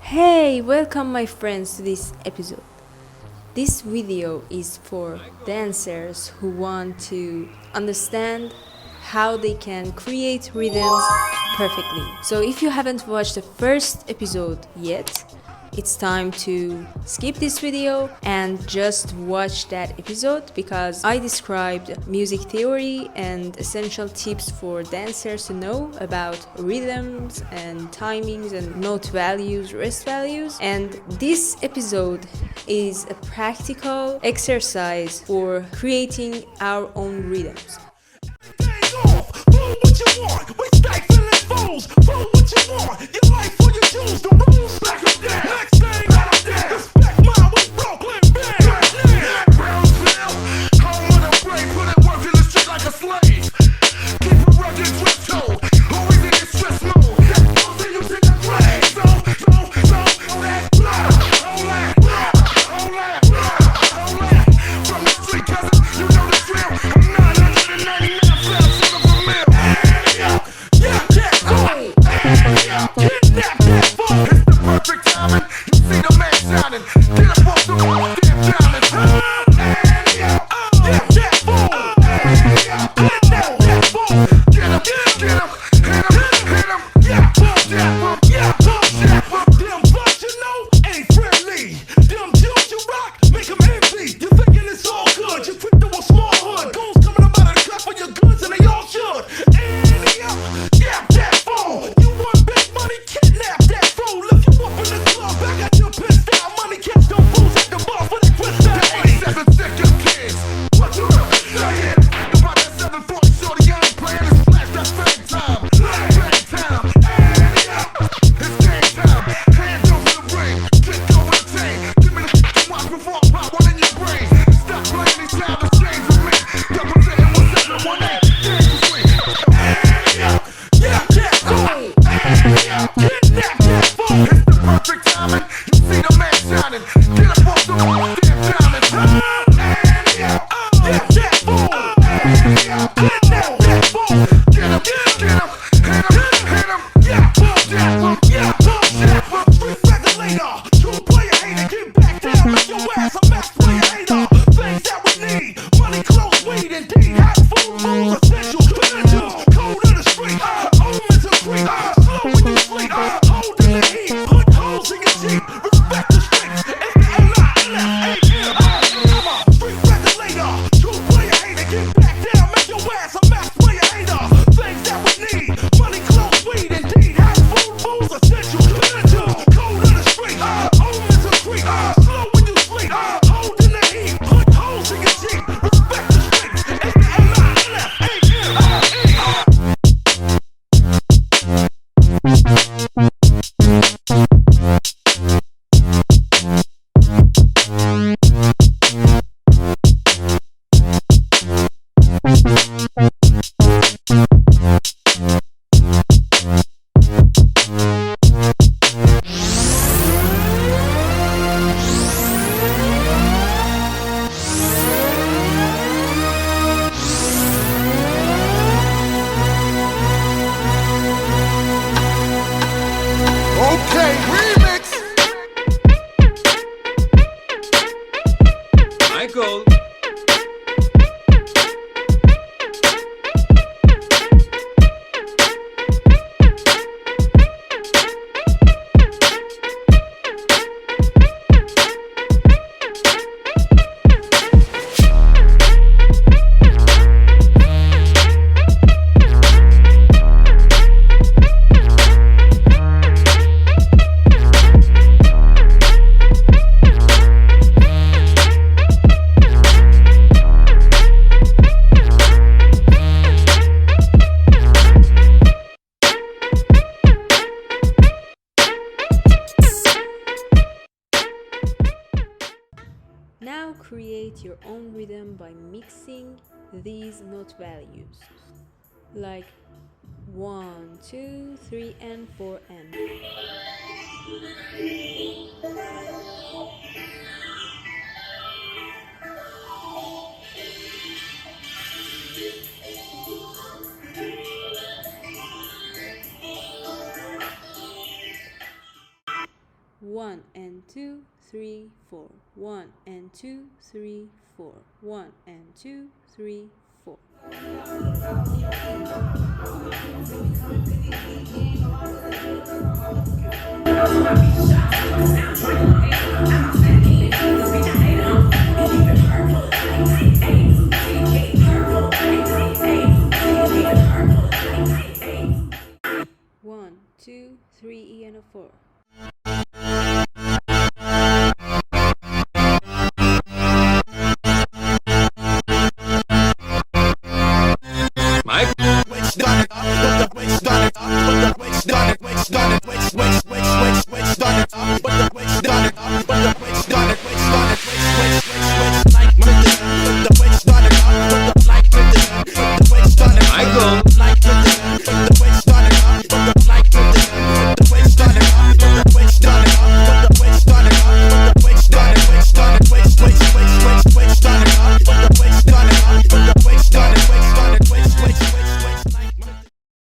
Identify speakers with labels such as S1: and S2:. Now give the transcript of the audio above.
S1: Hey, welcome my friends to this episode. This video is for dancers who want to understand how they can create rhythms perfectly. So if you haven't watched the first episode yet, it's time to skip this video and just watch that episode because I described music theory and essential tips for dancers to know about rhythms and timings and note values, rest values. And this episode is a practical exercise for creating our own rhythms.
S2: Okay, remix.
S3: Michael.
S1: Now create your own rhythm by mixing these note values like 1, 2, 3, and 4 and 1 and 2, 3, 4. 1 and 2, 3, 4. 1 and 2, 3, 4.